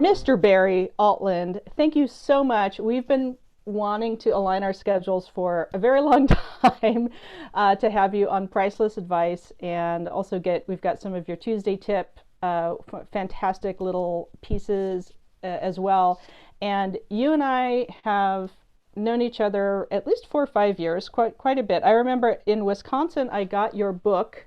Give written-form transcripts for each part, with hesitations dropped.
Mr. Barry Altland, thank you so much. We've been wanting to align our schedules for a very long time to have you on Priceless Advice and also we've got some of your Tuesday tip, fantastic little pieces as well. And you and I have known each other at least 4 or 5 years, quite a bit. I remember in Wisconsin, I got your book.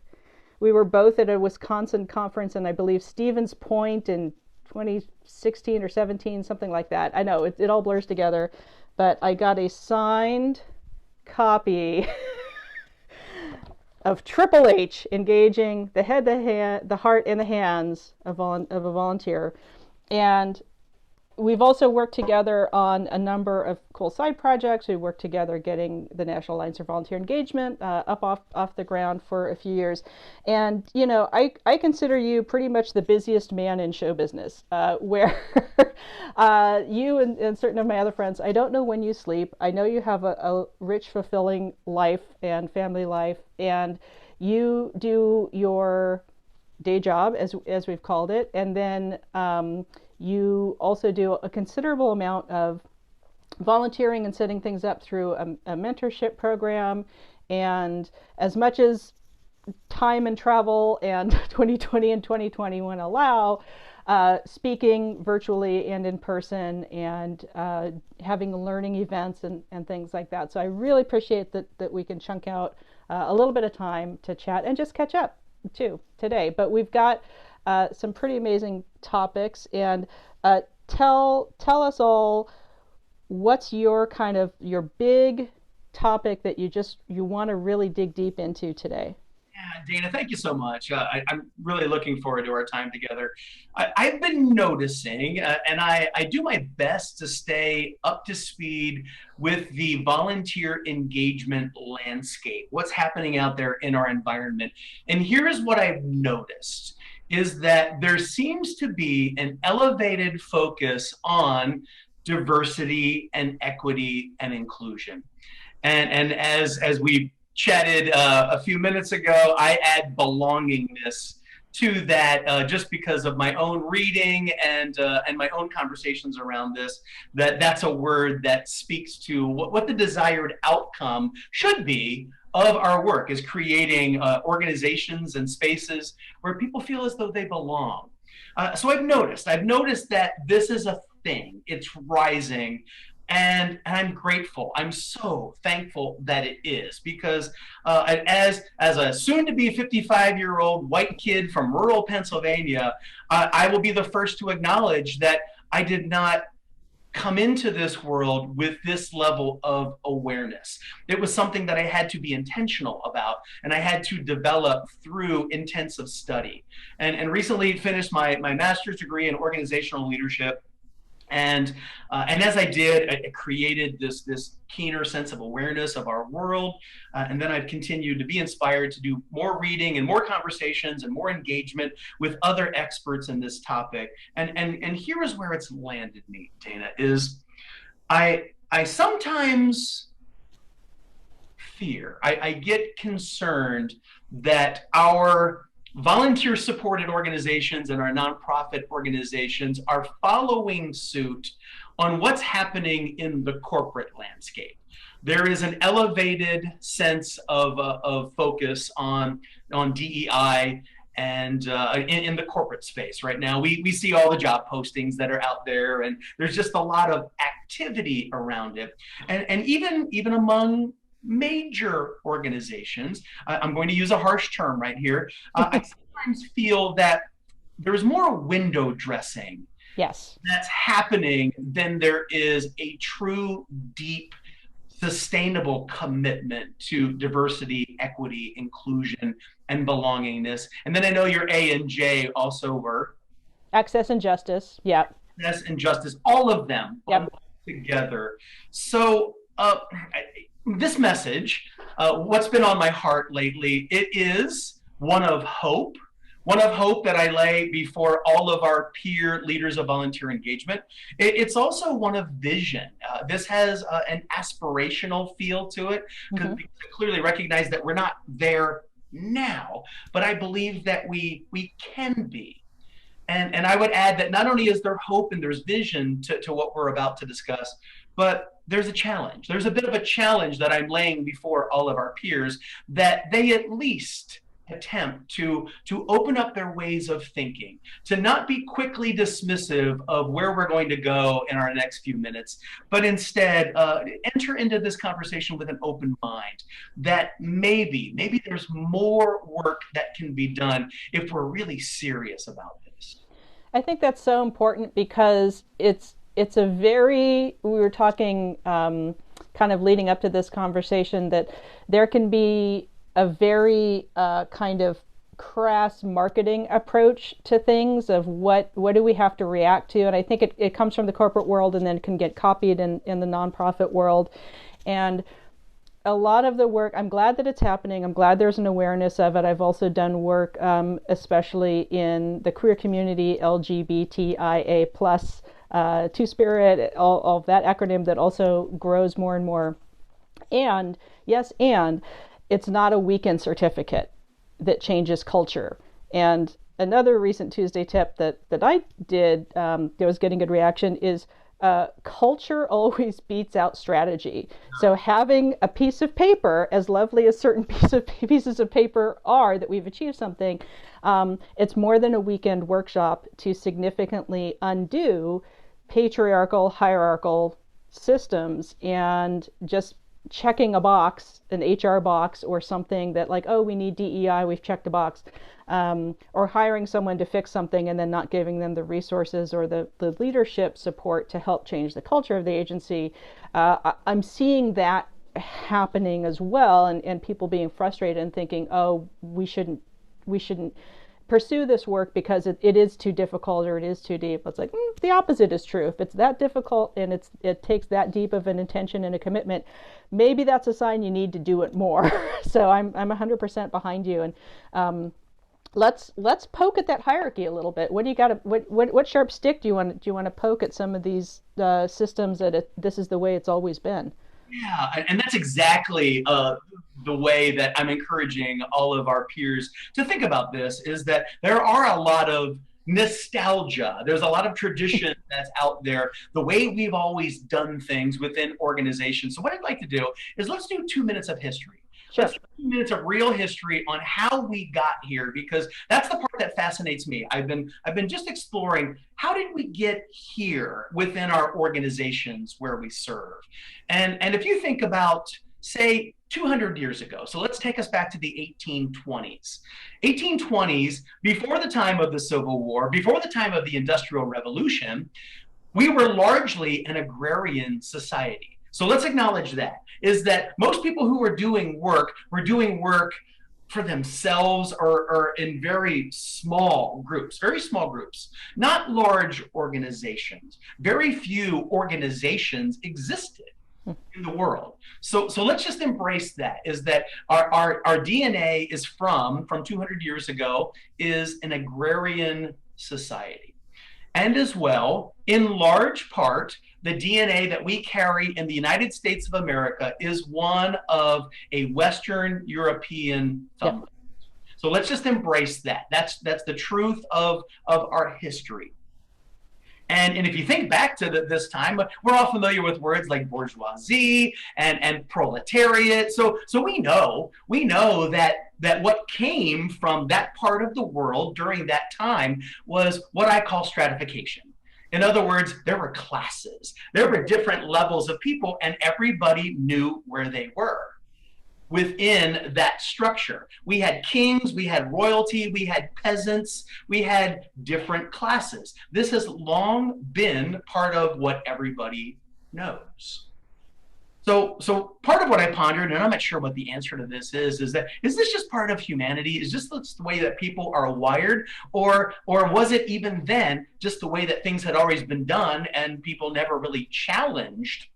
We were both at a Wisconsin conference, and I believe Stevens Point in 2016 or 17, something like that. I know it all blurs together, but I got a signed copy of Triple H engaging the head, the hand, the heart, and the hands of a volunteer. And we've also worked together on a number of cool side projects. We worked together getting the National Alliance for Volunteer Engagement up off the ground for a few years. And, you know, I consider you pretty much the busiest man in show business, where you and certain of my other friends, I don't know when you sleep. I know you have a rich, fulfilling life and family life, and you do your day job, as we've called it, and then you also do a considerable amount of volunteering and setting things up through a mentorship program. And as much as time and travel and 2020 and 2021 allow, speaking virtually and in person, and having learning events and things like that. So I really appreciate that we can chunk out a little bit of time to chat and just catch up too today. But we've got some pretty amazing topics, and tell us all what's your your big topic that you want to really dig deep into today. Yeah, Dana, thank you so much. I'm really looking forward to our time together. I've been noticing, and I do my best to stay up to speed with the volunteer engagement landscape, what's happening out there in our environment. And here is what I've noticed, is that there seems to be an elevated focus on diversity and equity and inclusion. And as we chatted a few minutes ago, I add belongingness to that, just because of my own reading and my own conversations around this. That's a word that speaks to what the desired outcome should be of our work, is creating organizations and spaces where people feel as though they belong. So I've noticed that this is a thing. It's rising. And I'm grateful. I'm so thankful that it is, because as a soon-to-be 55-year-old white kid from rural Pennsylvania, I will be the first to acknowledge that I did not come into this world with this level of awareness. It was something that I had to be intentional about, and I had to develop through intensive study. And recently finished my master's degree in organizational leadership. And as I did, it created this keener sense of awareness of our world. And then I've continued to be inspired to do more reading and more conversations and more engagement with other experts in this topic. And here is where it's landed me, Dana, is I sometimes fear, I get concerned that our volunteer supported organizations and our nonprofit organizations are following suit on what's happening in the corporate landscape. There is an elevated sense of focus on DEI and in the corporate space right now. We see all the job postings that are out there, and there's just a lot of activity around it. And even among major organizations, I'm going to use a harsh term right here, I sometimes feel that there's more window dressing Yes. that's happening than there is a true, deep, sustainable commitment to diversity, equity, inclusion, and belongingness. And then I know your A and J also were Access and justice. Yeah. access and justice, all of them Yep. together. So this message, what's been on my heart lately, it is one of hope that I lay before all of our peer leaders of volunteer engagement. It's also one of vision. This has an aspirational feel to it, because we clearly recognize that we're not there now, but I believe that we can be. And I would add that not only is there hope and there's vision to what we're about to discuss, but there's a challenge. There's a bit of a challenge that I'm laying before all of our peers, that they at least attempt to open up their ways of thinking, to not be quickly dismissive of where we're going to go in our next few minutes, but instead enter into this conversation with an open mind, that maybe there's more work that can be done if we're really serious about this. I think that's so important because it's a very, we were talking kind of leading up to this conversation, that there can be a very kind of crass marketing approach to things of what do we have to react to. And I think it comes from the corporate world and then can get copied in the nonprofit world. And a lot of the work, I'm glad that it's happening. I'm glad there's an awareness of it. I've also done work, especially in the queer community, LGBTIA plus, Two-Spirit, all of that acronym that also grows more and more. And yes, and it's not a weekend certificate that changes culture. And another recent Tuesday tip that I did that was getting good reaction is culture always beats out strategy. So having a piece of paper, as lovely as certain pieces of paper are that we've achieved something, it's more than a weekend workshop to significantly undo patriarchal, hierarchical systems, and just checking a box, an HR box or something that like, oh, we need DEI, we've checked a box, or hiring someone to fix something and then not giving them the resources or the leadership support to help change the culture of the agency. I'm seeing that happening as well, and people being frustrated and thinking, oh, we shouldn't pursue this work because it is too difficult or it is too deep. It's like the opposite is true. If it's that difficult and it takes that deep of an intention and a commitment, maybe that's a sign you need to do it more. So I'm 100% behind you. And let's poke at that hierarchy a little bit. What do you got? What sharp stick do you want to poke at some of these systems that this is the way it's always been? Yeah, and that's exactly the way that I'm encouraging all of our peers to think about this, is that there are a lot of nostalgia. There's a lot of tradition that's out there, the way we've always done things within organizations. So what I'd like to do is let's do 2 minutes of history. Sure. Let's do 2 minutes of real history on how we got here, because that's the part that fascinates me. I've been just exploring, how did we get here within our organizations where we serve? And if you think about, say, 200 years ago, so let's take us back to the 1820s. 1820s, before the time of the Civil War, before the time of the Industrial Revolution, we were largely an agrarian society. So let's acknowledge that, is that most people who were doing work for themselves or in very small groups, not large organizations. Very few organizations existed in the world. So let's just embrace that, is that our DNA is from 200 years ago, is an agrarian society. And as well, in large part, the DNA that we carry in the United States of America is one of a Western European thumbprint. Yep. So let's just embrace that. That's the truth of our history. And if you think back to this time, we're all familiar with words like bourgeoisie and proletariat. So we know that what came from that part of the world during that time was what I call stratification. In other words, there were classes, there were different levels of people, and everybody knew where they were within that structure. We had kings, we had royalty, we had peasants, we had different classes. This has long been part of what everybody knows. So part of what I pondered, and I'm not sure what the answer to this is this just part of humanity? Is this the way that people are wired? Or was it even then just the way that things had always been done and people never really challenged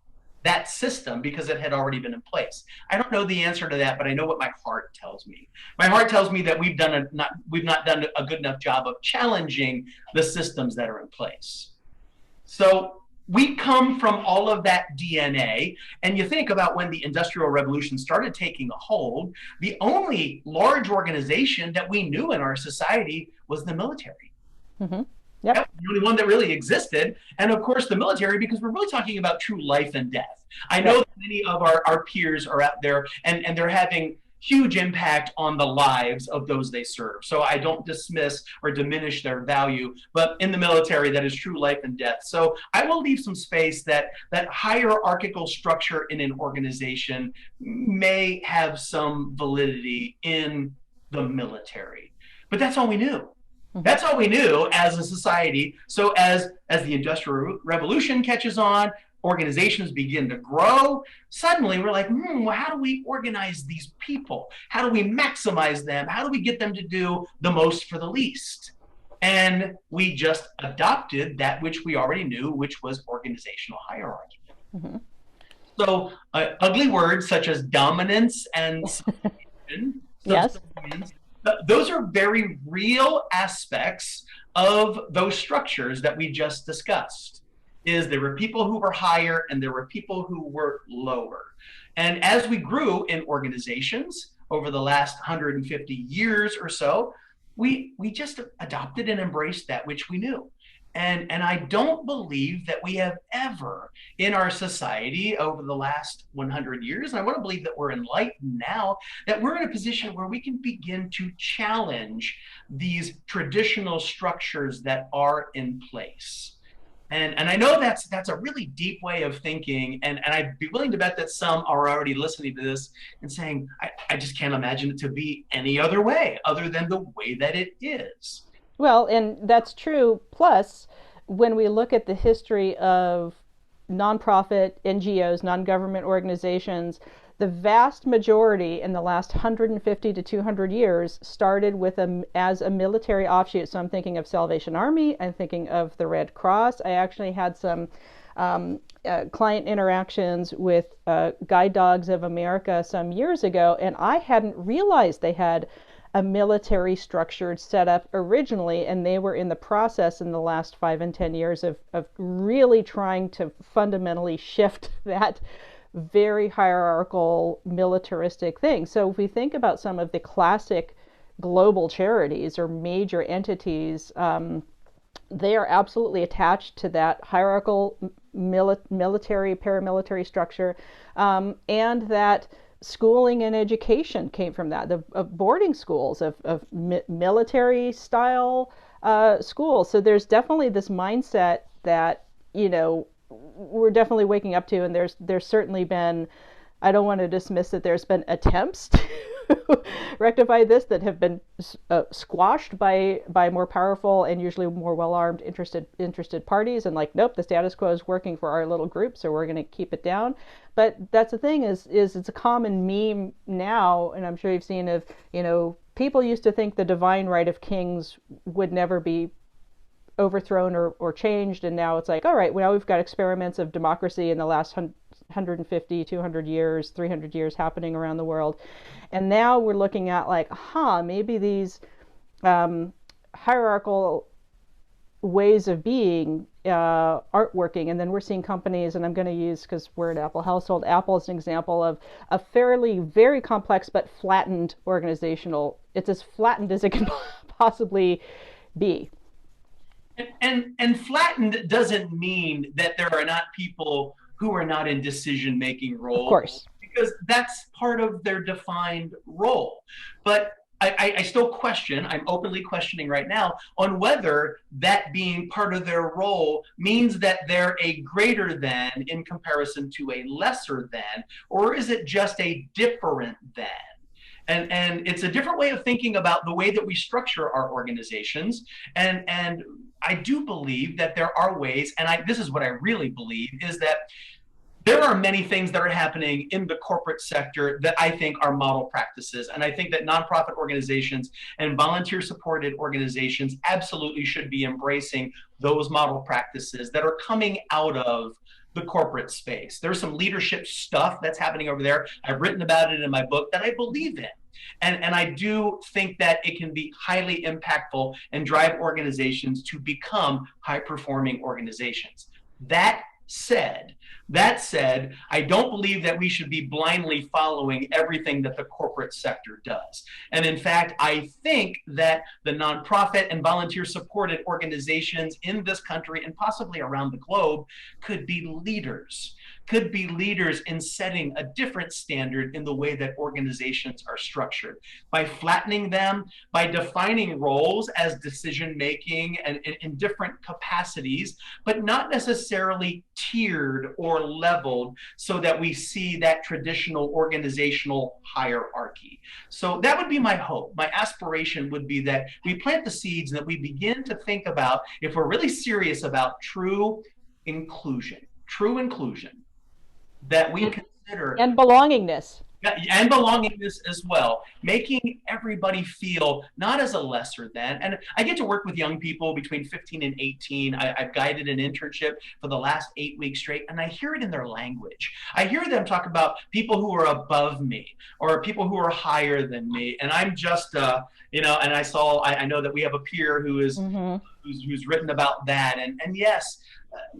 that system because it had already been in place? I don't know the answer to that, but I know what my heart tells me. My heart tells me that we've not done a good enough job of challenging the systems that are in place. So we come from all of that DNA, and you think about when the Industrial Revolution started taking a hold, the only large organization that we knew in our society was the military. Mm-hmm. Yep. That was the only one that really existed. And of course, the military, because we're really talking about true life and death. I know Yep. that many of our peers are out there and they're having huge impact on the lives of those they serve. So I don't dismiss or diminish their value, but in the military, that is true life and death. So I will leave some space that that hierarchical structure in an organization may have some validity in the military. But that's all we knew. Hmm. That's all we knew as a society. So as the Industrial Revolution catches on, organizations begin to grow. Suddenly, we're like, well, how do we organize these people? How do we maximize them? How do we get them to do the most for the least? And we just adopted that which we already knew, which was organizational hierarchy. Hmm. So, ugly words such as dominance and Yes. subservience, those are very real aspects of those structures that we just discussed. Is there were people who were higher and there were people who were lower. And as we grew in organizations over the last 150 years or so, we just adopted and embraced that which we knew. And I don't believe that we have ever in our society over the last 100 years, and I want to believe that we're enlightened now, that we're in a position where we can begin to challenge these traditional structures that are in place. And I know that's a really deep way of thinking, and I'd be willing to bet that some are already listening to this and saying, I just can't imagine it to be any other way other than the way that it is. Well, and that's true. Plus, when we look at the history of nonprofit NGOs, non government organizations, the vast majority in the last 150 to 200 years started with as a military offshoot. So I'm thinking of Salvation Army, I'm thinking of the Red Cross. I actually had some client interactions with Guide Dogs of America some years ago, and I hadn't realized they had a military structured setup originally, and they were in the process in the last 5 and 10 years of really trying to fundamentally shift that very hierarchical militaristic thing. So if we think about some of the classic global charities or major entities, they are absolutely attached to that hierarchical military, paramilitary structure, and that schooling and education came from that. The boarding schools of military style schools. So there's definitely this mindset that we're definitely waking up to, and there's certainly been. I don't want to dismiss that there's been attempts to rectify this that have been squashed by more powerful and usually more well-armed interested parties, and like, nope, the status quo is working for our little group, so we're going to keep it down. But that's the thing is it's a common meme now, and I'm sure you've seen of people used to think the divine right of kings would never be overthrown or changed, and now it's like, all right, well, now we've got experiments of democracy in the last 150, 200 years, 300 years happening around the world. And now we're looking at like, maybe these hierarchical ways of being aren't working. And then we're seeing companies, and I'm going to use, because we're an Apple household, Apple is an example of a fairly, very complex but flattened organizational. It's as flattened as it can possibly be. And flattened doesn't mean that there are not people who are not in decision making Of roles, course. because that's part of their defined role. But I still question, I'm openly questioning right now, on whether that being part of their role means that they're a greater than in comparison to a lesser than, or is it just a different than? And it's a different way of thinking about the way that we structure our organizations. And I do believe that there are ways, and this is what I really believe, is that there are many things that are happening in the corporate sector that I think are model practices. And I think that nonprofit organizations and volunteer supported organizations absolutely should be embracing those model practices that are coming out of the corporate space. There's some leadership stuff that's happening over there. I've written about it in my book that I believe in. And I do think that it can be highly impactful and drive organizations to become high performing organizations. That said, That said, I don't believe that we should be blindly following everything that the corporate sector does. And in fact, I think that the nonprofit and volunteer supported organizations in this country and possibly around the globe could be leaders in setting a different standard in the way that organizations are structured by flattening them, by defining roles as decision making and in different capacities, but not necessarily tiered or leveled so that we see that traditional organizational hierarchy. So that would be my hope. My aspiration would be that we plant the seeds and that we begin to think about, if we're really serious about true inclusion, that we consider and belongingness. and belongingness as well, making everybody feel not as a lesser than. And I get to work with young people between 15 and 18. I've guided an internship for the last 8 weeks straight, and I hear it in their language. I hear them talk about people who are above me or people who are higher than me, and I'm just, and I know that we have a peer who is who's written about that, and yes.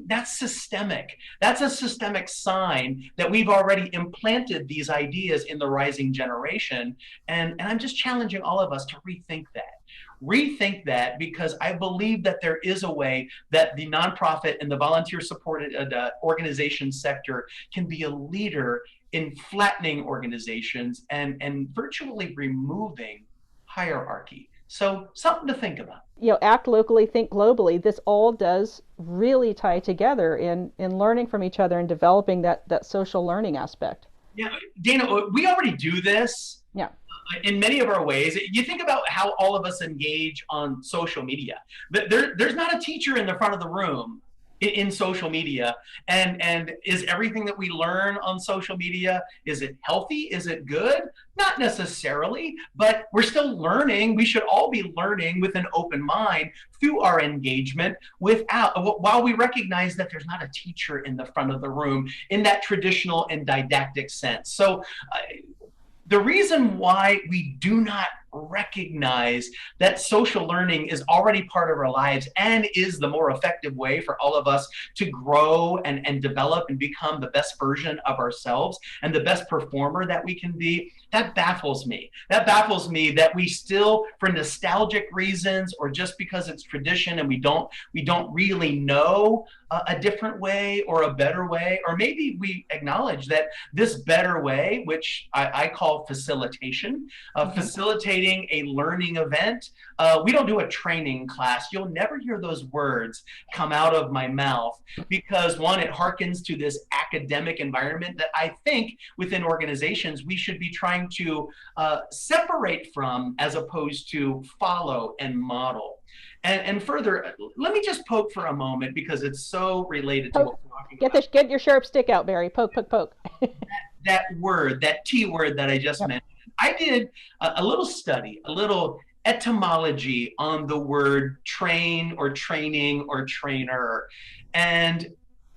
That's systemic. That's a systemic sign that we've already implanted these ideas in the rising generation. And I'm just challenging all of us to rethink that. Rethink that, because I believe that there is a way that the nonprofit and the volunteer supported organization sector can be a leader in flattening organizations and virtually removing hierarchy. So something to think about. Act locally, think globally. This all does really tie together in learning from each other and developing that social learning aspect. Yeah, Dana, we already do this. Yeah. In many of our ways. You think about how all of us engage on social media. There's not a teacher in the front of the room in social media, and is everything that we learn on social media, is it healthy? Is it good? Not necessarily, but we're still learning. We should all be learning with an open mind through our engagement, while we recognize that there's not a teacher in the front of the room in that traditional and didactic sense. So the reason why we do not recognize that social learning is already part of our lives and is the more effective way for all of us to grow and develop and become the best version of ourselves and the best performer that we can be, that baffles me. That baffles me that we still, for nostalgic reasons or just because it's tradition and we don't really know a different way or a better way, or maybe we acknowledge that this better way, which I call facilitation, facilitating a learning event. We don't do a training class. You'll never hear those words come out of my mouth because, one, it harkens to this academic environment that I think within organizations we should be trying to separate from as opposed to follow and model. And further, let me just poke for a moment because it's so related to what we're talking about. Get your sharp stick out, Barry. Poke. that word, that T word that I just mentioned. I did a little study, a little etymology on the word train or training or trainer. And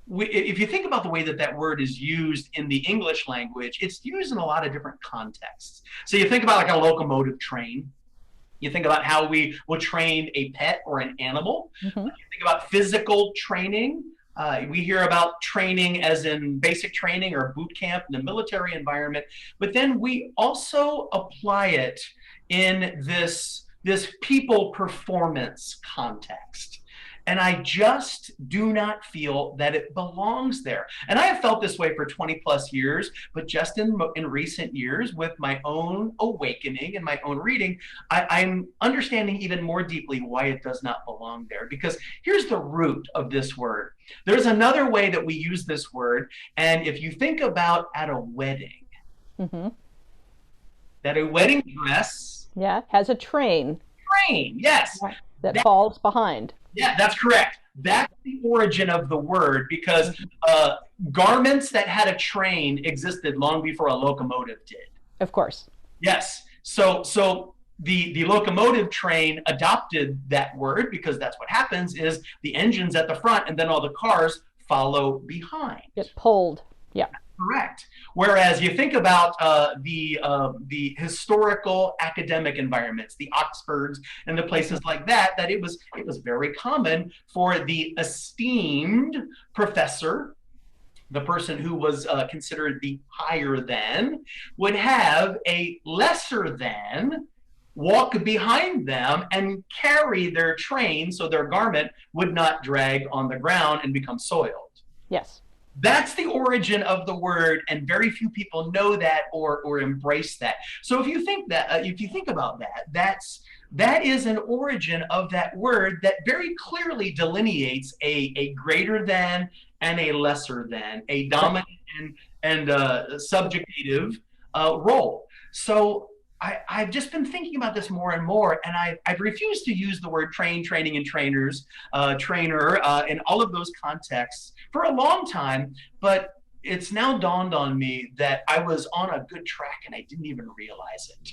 if you think about the way that word is used in the English language, it's used in a lot of different contexts. So you think about like a locomotive train. You think about how we will train a pet or an animal. You think about physical training. We hear about training as in basic training or boot camp in the military environment, but then we also apply it in this people performance context. And I just do not feel that it belongs there. And I have felt this way for 20 plus years, but just in recent years with my own awakening and my own reading, I'm understanding even more deeply why it does not belong there. Because here's the root of this word. There's another way that we use this word. And if you think about at a wedding, that a wedding dress has a train. Yes. That falls behind. Yeah, that's correct. That's the origin of the word because garments that had a train existed long before a locomotive did. Of course. Yes. So the locomotive train adopted that word because that's what happens is the engine's at the front and then all the cars follow behind. Get pulled. Yeah. Correct. Whereas you think about the historical academic environments, the Oxfords and the places like that, it was very common for the esteemed professor the person who was considered the higher than would have a lesser than walk behind them and carry their train so their garment would not drag on the ground and become soiled. Yes. That's the origin of the word, and very few people know that or embrace that. So if you think about that, that is an origin of that word that very clearly delineates a greater than and a lesser than, a Right. dominant and subjugative role. So I've just been thinking about this more and more, and I've refused to use the word train, training, and trainers, trainer, in all of those contexts for a long time. But it's now dawned on me that I was on a good track and I didn't even realize it.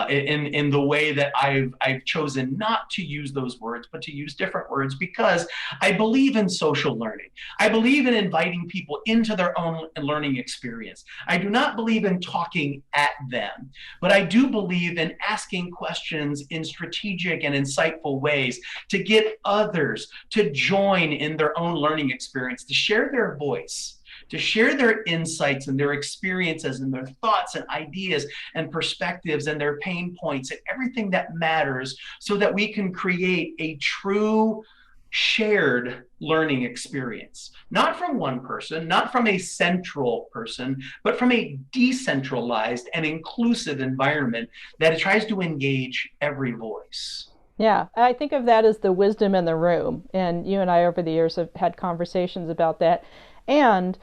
In the way that I've chosen not to use those words, but to use different words, because I believe in social learning. I believe in inviting people into their own learning experience. I do not believe in talking at them, but I do believe in asking questions in strategic and insightful ways to get others to join in their own learning experience, to share their voice, to share their insights and their experiences and their thoughts and ideas and perspectives and their pain points and everything that matters, so that we can create a true shared learning experience, not from one person, not from a central person, but from a decentralized and inclusive environment that tries to engage every voice. Yeah, I think of that as the wisdom in the room. And you and I, over the years, have had conversations about that. And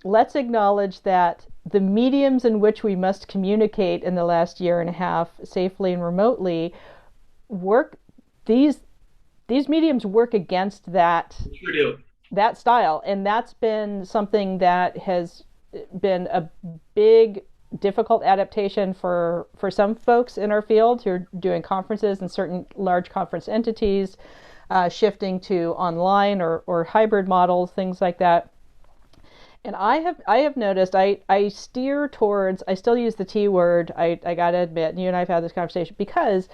let's acknowledge that the mediums in which we must communicate in the last year and a half, safely and remotely, work these mediums work against Sure do. that style, and that's been something that has been a big difficult adaptation for some folks in our field who are doing conferences and certain large conference entities, shifting to online or hybrid models, things like that. And I have noticed I steer towards, I still use the T word. I gotta admit, and you and I have had this conversation because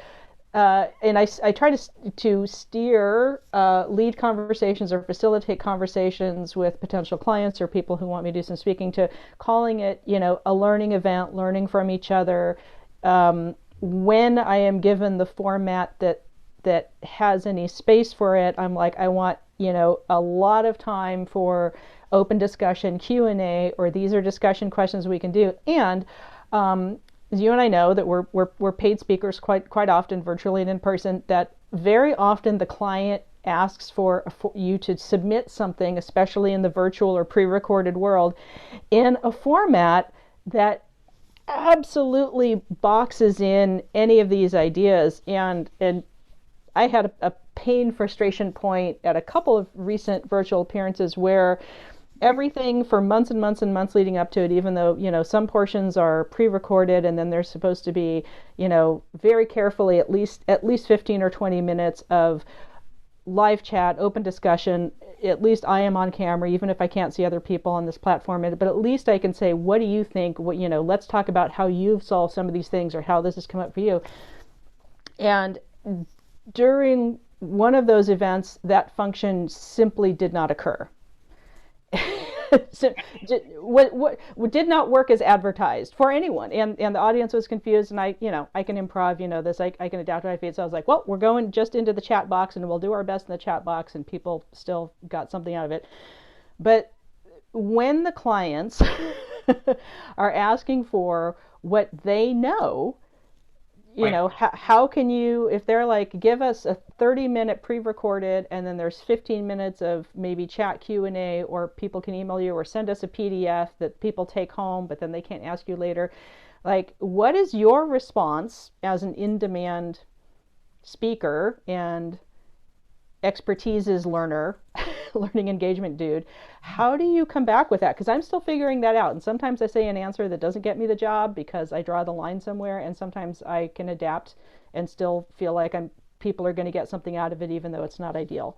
and I try to steer, lead conversations or facilitate conversations with potential clients or people who want me to do some speaking, to calling it, a learning event, learning from each other. When I am given the format that has any space for it, I'm like, I want, a lot of time for open discussion, Q&A, or these are discussion questions we can do. And as you and I know, that we're paid speakers quite often, virtually and in person, that very often the client asks for you to submit something, especially in the virtual or pre-recorded world, in a format that absolutely boxes in any of these ideas. And I had a pain frustration point at a couple of recent virtual appearances where everything for months and months and months leading up to it, even though, some portions are pre-recorded and then there's supposed to be, very carefully at least 15 or 20 minutes of live chat, open discussion. At least I am on camera, even if I can't see other people on this platform, but at least I can say, what do you think? Let's talk about how you've solved some of these things or how this has come up for you. And during one of those events, that function simply did not occur. So, what did not work as advertised for anyone, and the audience was confused. And I can improv, this, I can adapt my feed. So I was like, well, we're going just into the chat box and we'll do our best in the chat box, and people still got something out of it. But when the clients are asking for what they know, Right. how can you, if they're like, give us a 30-minute pre-recorded and then there's 15 minutes of maybe chat Q&A, or people can email you or send us a PDF that people take home but then they can't ask you later, like, what is your response as an in-demand speaker and expertises learner, learning engagement dude? How do you come back with that? Because I'm still figuring that out. And sometimes I say an answer that doesn't get me the job because I draw the line somewhere. And sometimes I can adapt and still feel like people are going to get something out of it, even though it's not ideal.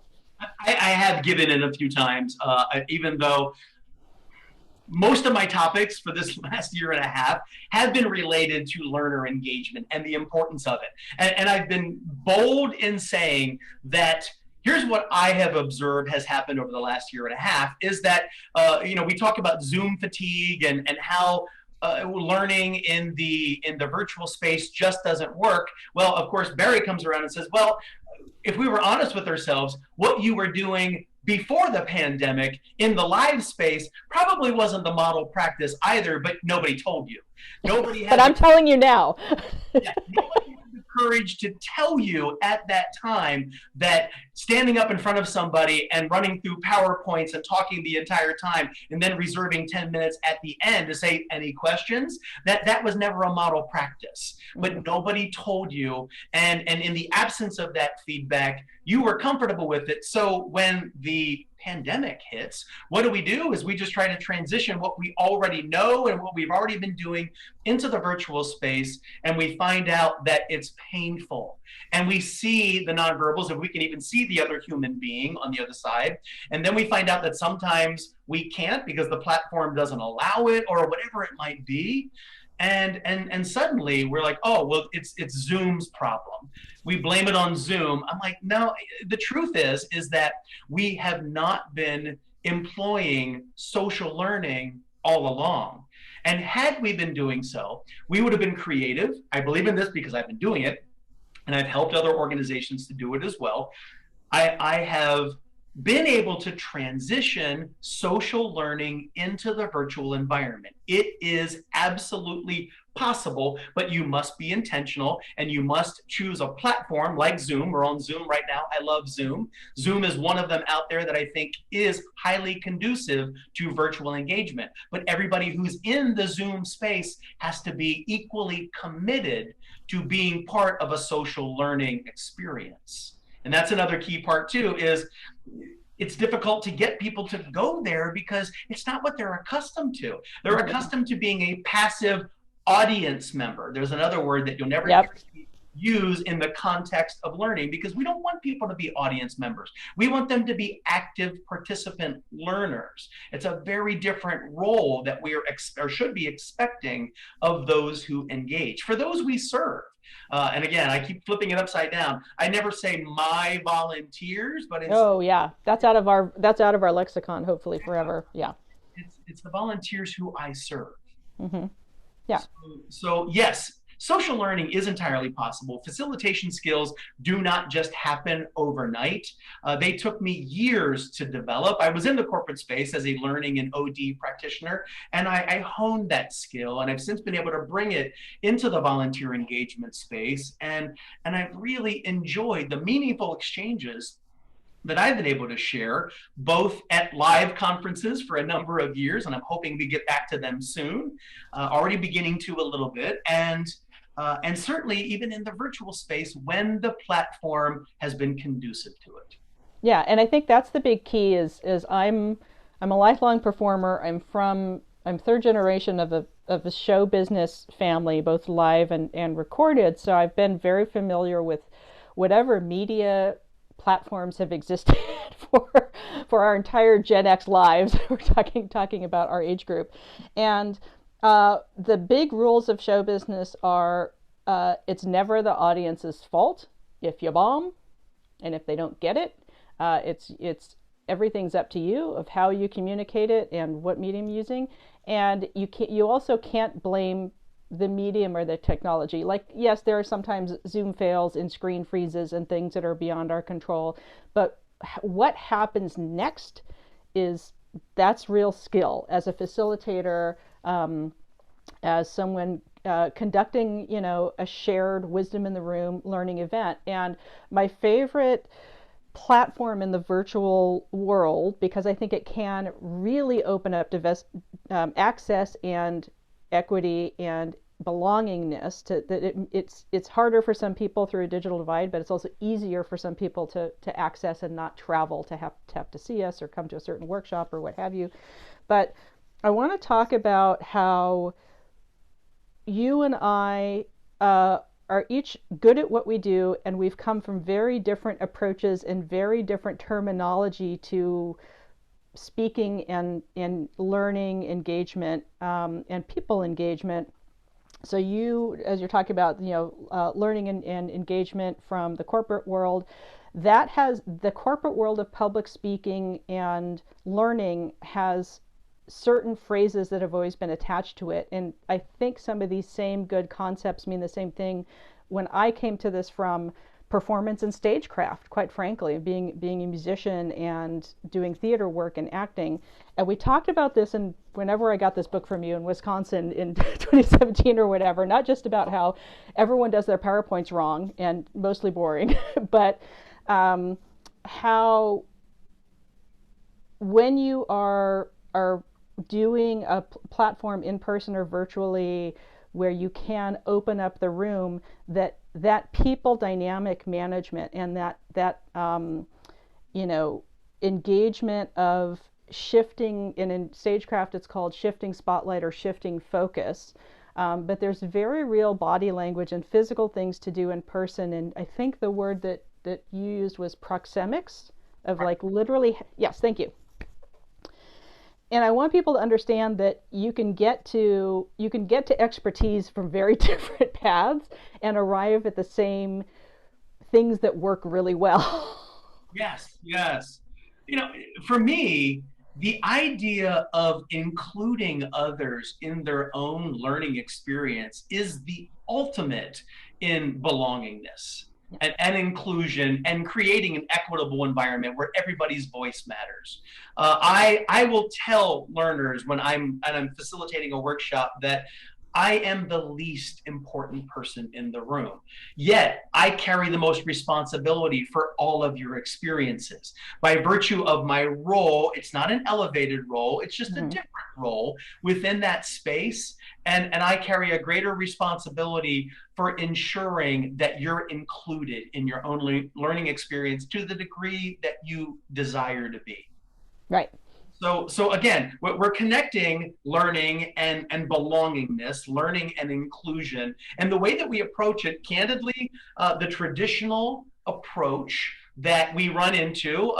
I have given in a few times, even though most of my topics for this last year and a half have been related to learner engagement and the importance of it. And I've been bold in saying that here's what I have observed has happened over the last year and a half is that, we talk about Zoom fatigue and how learning in the virtual space just doesn't work. Well, of course, Barry comes around and says, well, if we were honest with ourselves, what you were doing before the pandemic in the live space probably wasn't the model practice either, but nobody told you. Nobody But had I'm telling you now. yeah, nobody had the courage to tell you at that time that standing up in front of somebody and running through PowerPoints and talking the entire time and then reserving 10 minutes at the end to say any questions, that was never a model practice. But nobody told you. And in the absence of that feedback, you were comfortable with it. So when the pandemic hits, what do? Is we just try to transition what we already know and what we've already been doing into the virtual space, and we find out that it's painful. And we see the nonverbals, and we can even see the other human being on the other side. And then we find out that sometimes we can't because the platform doesn't allow it or whatever it might be. And suddenly we're like, oh, well, it's Zoom's problem. We blame it on Zoom. I'm like, no, the truth is that we have not been employing social learning all along. And had we been doing so, we would have been creative. I believe in this because I've been doing it, and I've helped other organizations to do it as well. I have been able to transition social learning into the virtual environment. It is absolutely possible, but you must be intentional and you must choose a platform like Zoom. We're on Zoom right now. I love Zoom. Zoom is one of them out there that I think is highly conducive to virtual engagement. But everybody who's in the Zoom space has to be equally committed to being part of a social learning experience. And that's another key part too, is it's difficult to get people to go there because it's not what they're accustomed to. They're accustomed to being a passive audience member. There's another word that you'll never use in the context of learning, because we don't want people to be audience members. We want them to be active participant learners. It's a very different role that we are or should be expecting of those who engage. For those we serve, and again, I keep flipping it upside down. I never say my volunteers, but Oh yeah, that's out of our lexicon, hopefully forever. Yeah. It's the volunteers who I serve. Mm-hmm. Yeah. So yes, social learning is entirely possible. Facilitation skills do not just happen overnight. They took me years to develop. I was in the corporate space as a learning and OD practitioner, and I honed that skill, and I've since been able to bring it into the volunteer engagement space, and I've really enjoyed the meaningful exchanges that I've been able to share, both at live conferences for a number of years, and I'm hoping we get back to them soon, already beginning to a little bit, and certainly even in the virtual space when the platform has been conducive to it. Yeah, and I think that's the big key is I'm a lifelong performer. I'm third generation of a show business family, both live and recorded. So I've been very familiar with whatever media platforms have existed for our entire Gen X lives. We're talking about our age group, and the big rules of show business are it's never the audience's fault if you bomb, and if they don't get it, it's everything's up to you of how you communicate it and what medium you're using, and you also can't blame the medium or the technology. Like, yes, there are sometimes Zoom fails and screen freezes and things that are beyond our control, but what happens next that's real skill as a facilitator, as someone conducting, a shared wisdom in the room learning event. And my favorite platform in the virtual world, because I think it can really open up access and equity and belongingness it's harder for some people through a digital divide, but it's also easier for some people to access and not travel to have to see us or come to a certain workshop or what have you. But I want to talk about how you and I are each good at what we do, and we've come from very different approaches and very different terminology to speaking and learning engagement and people engagement. So you, as you're talking about, learning and engagement from the corporate world, that has the corporate world of public speaking and learning has certain phrases that have always been attached to it. And I think some of these same good concepts mean the same thing when I came to this from performance and stagecraft, quite frankly, being a musician and doing theater work and acting. And we talked about this, and whenever I got this book from you in Wisconsin in 2017 or whatever, not just about how everyone does their PowerPoints wrong and mostly boring, but how when you are doing a platform in person or virtually where you can open up the room, that people dynamic management and that engagement of shifting, and in stagecraft it's called shifting spotlight or shifting focus, but there's very real body language and physical things to do in person. And I think the word that you used was proxemics, of like literally, yes, thank you. And I want people to understand that you can get to expertise from very different paths and arrive at the same things that work really well. Yes, yes. You know, for me, the idea of including others in their own learning experience is the ultimate in belongingness and inclusion and creating an equitable environment where everybody's voice matters. I will tell learners when I'm facilitating a workshop that I am the least important person in the room. Yet I carry the most responsibility for all of your experiences. By virtue of my role, it's not an elevated role, it's just a different role within that space. And I carry a greater responsibility for ensuring that you're included in your own learning experience to the degree that you desire to be. Right. So again, we're connecting learning and belongingness, learning and inclusion, and the way that we approach it, candidly, the traditional approach that we run into,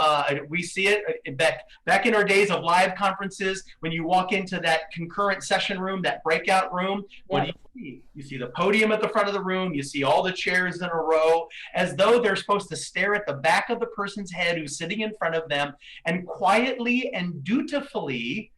we see it back in our days of live conferences. When you walk into that concurrent session room, that breakout room, what do you see? You see the podium at the front of the room. You see all the chairs in a row, as though they're supposed to stare at the back of the person's head who's sitting in front of them and quietly and dutifully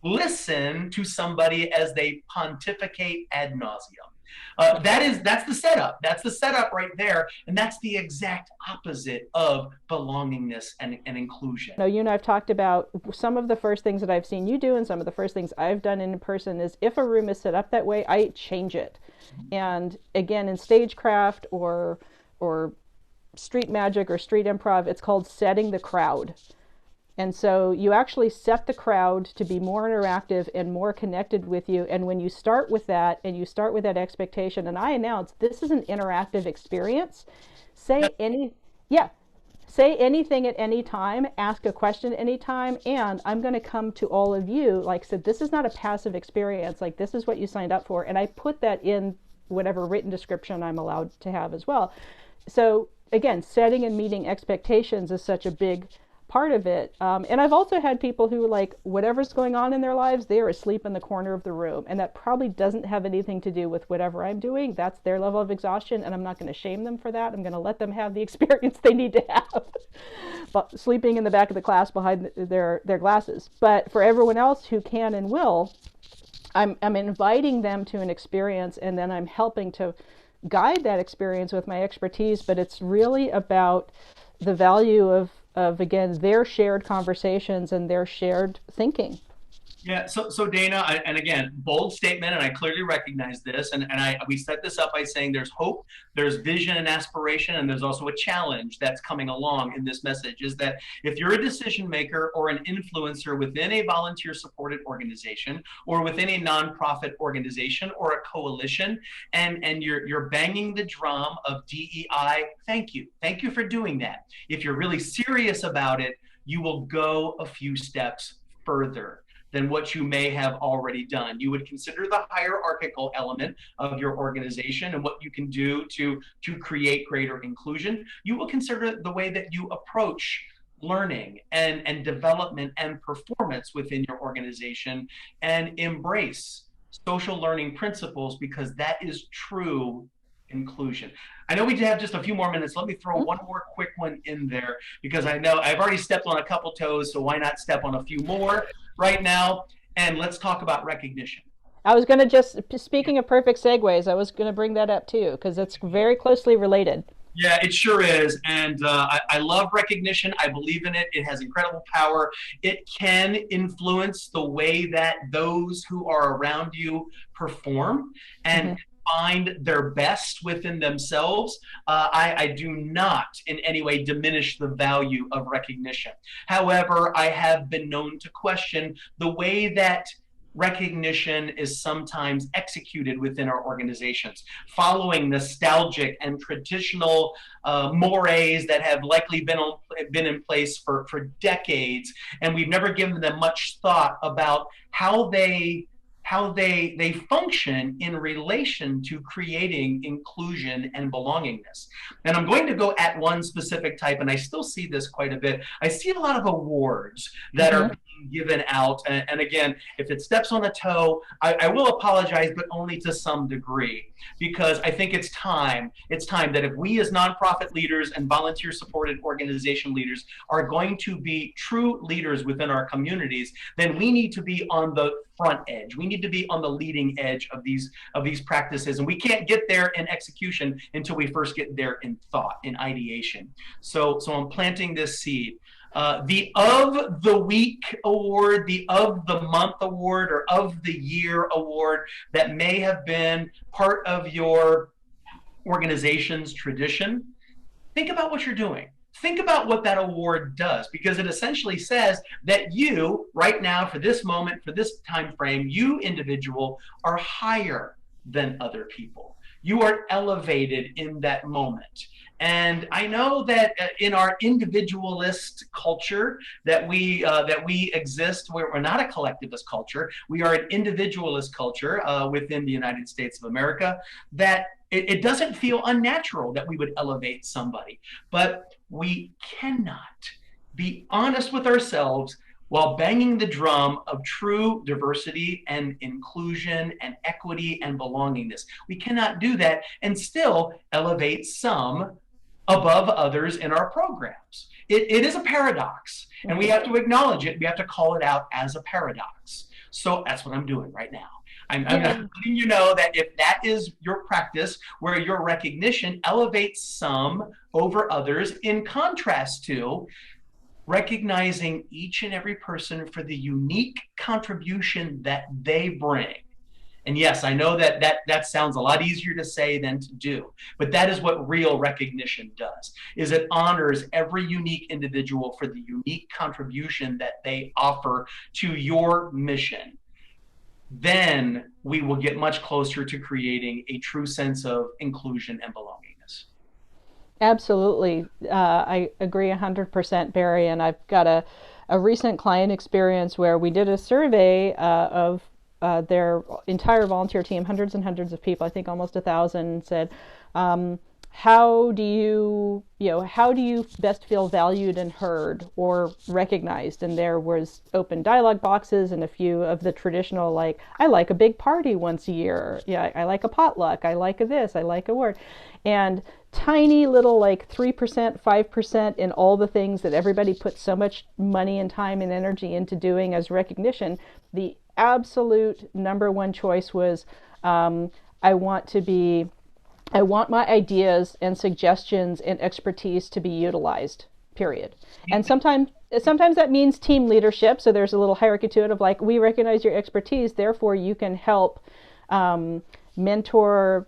listen to somebody as they pontificate ad nauseum. That's the setup. That's the setup right there, and that's the exact opposite of belongingness and inclusion. You and I've talked about some of the first things that I've seen you do, and some of the first things I've done in person is if a room is set up that way, I change it. And again, in stagecraft or street magic or street improv, it's called setting the crowd. And so you actually set the crowd to be more interactive and more connected with you. And when you start with that and you start with that expectation, and I announce this is an interactive experience, say anything at any time, ask a question at any time, and I'm going to come to all of you. Like I said, this is not a passive experience. Like, this is what you signed up for. And I put that in whatever written description I'm allowed to have as well. So again, setting and meeting expectations is such a big part of it. And I've also had people who, like, whatever's going on in their lives, they are asleep in the corner of the room. And that probably doesn't have anything to do with whatever I'm doing. That's their level of exhaustion. And I'm not going to shame them for that. I'm going to let them have the experience they need to have. But sleeping in the back of the class behind their glasses. But for everyone else who can and will, I'm inviting them to an experience, and then I'm helping to guide that experience with my expertise. But it's really about the value of again, their shared conversations and their shared thinking. Yeah, so Dana, and again, bold statement, and I clearly recognize this, and we set this up by saying there's hope, there's vision and aspiration, and there's also a challenge that's coming along in this message, is that if you're a decision maker or an influencer within a volunteer supported organization or within a nonprofit organization or a coalition, and you're banging the drum of DEI, thank you for doing that. If you're really serious about it, you will go a few steps further than what you may have already done. You would consider the hierarchical element of your organization and what you can do to create greater inclusion. You will consider the way that you approach learning and development and performance within your organization, and embrace social learning principles, because that is true inclusion. I know we have just a few more minutes. Let me throw one more quick one in there, because I know I've already stepped on a couple toes, so why not step on a few more right now? And let's talk about recognition. I was going to just, speaking of perfect segues, I was going to bring that up too, because it's very closely related. Yeah, it sure is. And I love recognition. I believe in it. It has incredible power. It can influence the way that those who are around you perform and Mm-hmm. find their best within themselves. I do not in any way diminish the value of recognition. However, I have been known to question the way that recognition is sometimes executed within our organizations, following nostalgic and traditional mores that have likely been in place for decades, and we've never given them much thought about how they function in relation to creating inclusion and belongingness. And I'm going to go at one specific type, and I still see this quite a bit. I see a lot of awards that are Mm-hmm. being given out. And again, if it steps on a toe, I will apologize, but only to some degree, because I think it's time. It's time that if we as nonprofit leaders and volunteer supported organization leaders are going to be true leaders within our communities, then we need to be on the front edge. We need to be on the leading edge of these practices, and we can't get there in execution until we first get there in thought, in ideation. So I'm planting this seed. The Of the Week award, the Of the Month award, or Of the Year award that may have been part of your organization's tradition. Think about what you're doing. Think about what that award does, because it essentially says that you, right now, for this moment, for this time frame, you individual are higher than other people. You are elevated in that moment. And I know that in our individualist culture that we exist, we're not a collectivist culture. We are an individualist culture within the United States of America. That it doesn't feel unnatural that we would elevate somebody, but we cannot be honest with ourselves while banging the drum of true diversity and inclusion and equity and belongingness. We cannot do that and still elevate some above others in our programs. It is a paradox, and we have to acknowledge it. We have to call it out as a paradox. So that's what I'm doing right now. I'm Yeah. letting you know that if that is your practice, where your recognition elevates some over others, in contrast to recognizing each and every person for the unique contribution that they bring. And yes, I know that sounds a lot easier to say than to do, but that is what real recognition does. Is it honors every unique individual for the unique contribution that they offer to your mission. Then we will get much closer to creating a true sense of inclusion and belongingness. Absolutely. I agree 100%, Barry. And I've got a recent client experience where we did a survey of their entire volunteer team, hundreds and hundreds of people, I think almost 1,000, and said, how do how do you best feel valued and heard or recognized? And there was open dialogue boxes and a few of the traditional, like, I like a big party once a year. Yeah, I like a potluck. I like a this. I like a word. And tiny little, like, 3%, 5% in all the things that everybody puts so much money and time and energy into doing as recognition. The absolute number one choice was, I want to be I want my ideas and suggestions and expertise to be utilized, period. And sometimes that means team leadership. So there's a little hierarchy to it of, like, we recognize your expertise, therefore you can help mentor,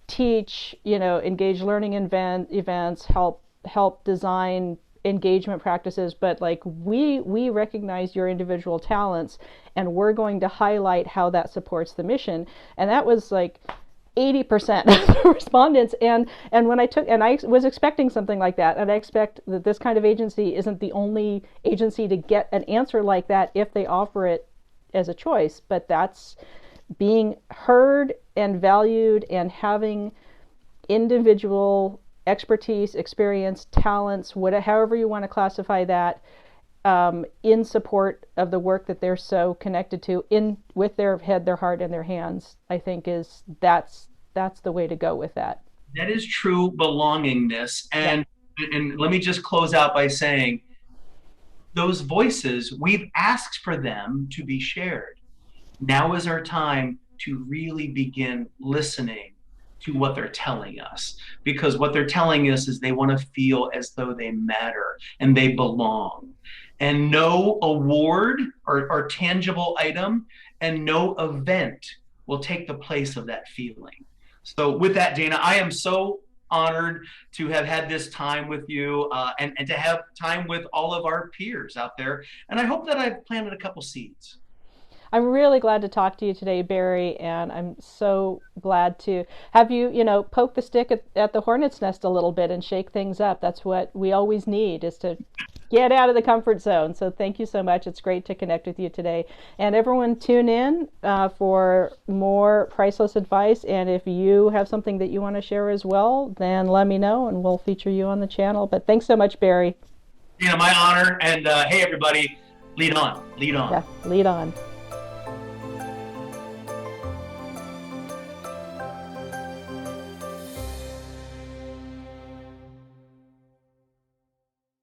teach, engage learning events, help design engagement practices. But, like, we recognize your individual talents, and we're going to highlight how that supports the mission. And that was like 80% of the respondents. And when I was expecting something like that, and I expect that this kind of agency isn't the only agency to get an answer like that if they offer it as a choice, but that's being heard and valued and having individual expertise, experience, talents, however you want to classify that, in support of the work that they're so connected to, in with their head, their heart, and their hands, I think that's the way to go with that. That is true belongingness. Yeah. And let me just close out by saying those voices, we've asked for them to be shared. Now is our time to really begin listening to what they're telling us, because what they're telling us is they want to feel as though they matter and they belong. And no award or tangible item and no event will take the place of that feeling. So, with that, Dana, I am so honored to have had this time with you, and to have time with all of our peers out there. And I hope that I've planted a couple seeds. I'm really glad to talk to you today, Barry, and I'm so glad to have you, poke the stick at the hornet's nest a little bit and shake things up. That's what we always need, is to get out of the comfort zone. So thank you so much. It's great to connect with you today. And everyone, tune in for more priceless advice. And if you have something that you want to share as well, then let me know and we'll feature you on the channel. But thanks so much, Barry. Dana, my honor. And hey, everybody, lead on, lead on. Yeah, lead on.